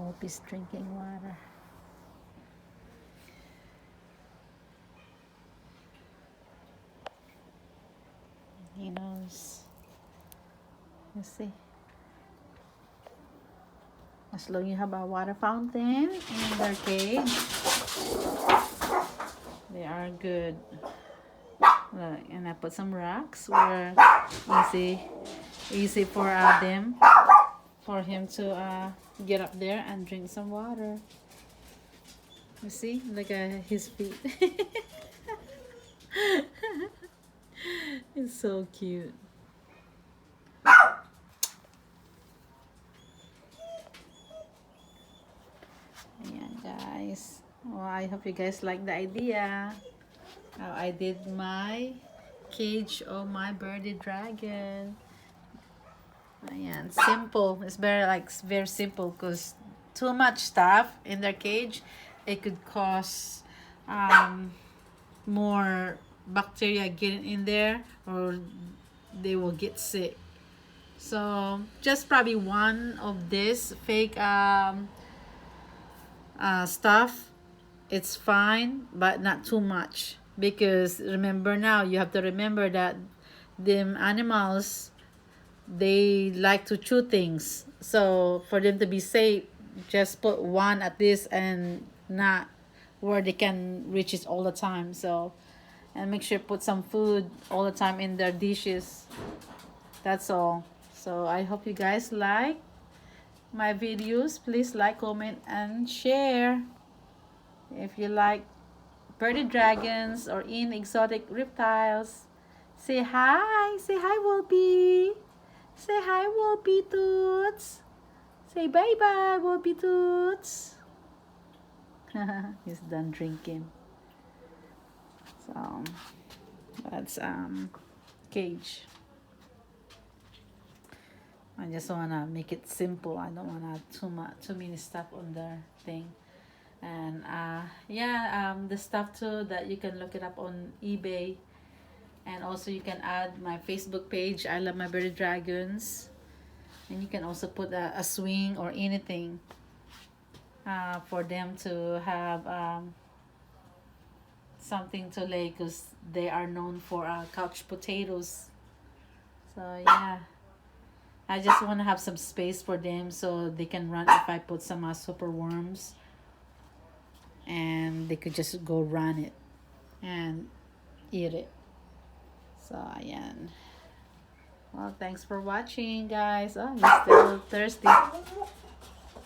Opie's drinking water. He knows. You see. As long as you have a water fountain in their cage, they are good. Look, and I put some rocks where easy for him to get up there and drink some water. You see, look at his feet. It's so cute. Yeah, guys. Well, I hope you guys like the idea. How I did my cage of my birdie dragon. Ayan, simple. It's very simple because too much stuff in their cage, it could cause more bacteria getting in there, or they will get sick. So just probably one of this fake stuff, it's fine, but not too much, because remember, now you have to remember that them animals, they like to chew things. So for them to be safe, just put one at this and not where they can reach it all the time. So, and make sure put some food all the time in their dishes. That's all. So I hope you guys like my videos. Please like, comment, and share. If you like birdie dragons or in exotic reptiles, say hi. Say hi, Wolby. Say hi, Wolby Toots. Say bye-bye, Wolby Toots. He's done drinking. So that's cage. I just wanna make it simple. I don't wanna too many stuff on the thing. And the stuff too, that you can look it up on eBay. And also you can add my Facebook page, I Love My Birdie Dragons. And you can also put a swing or anything for them to have something to lay, because they are known for couch potatoes. So yeah, I just want to have some space for them so they can run. If I put some super worms, and they could just go run it and eat it. So ayan. Well, thanks for watching, guys. Oh, you're still thirsty.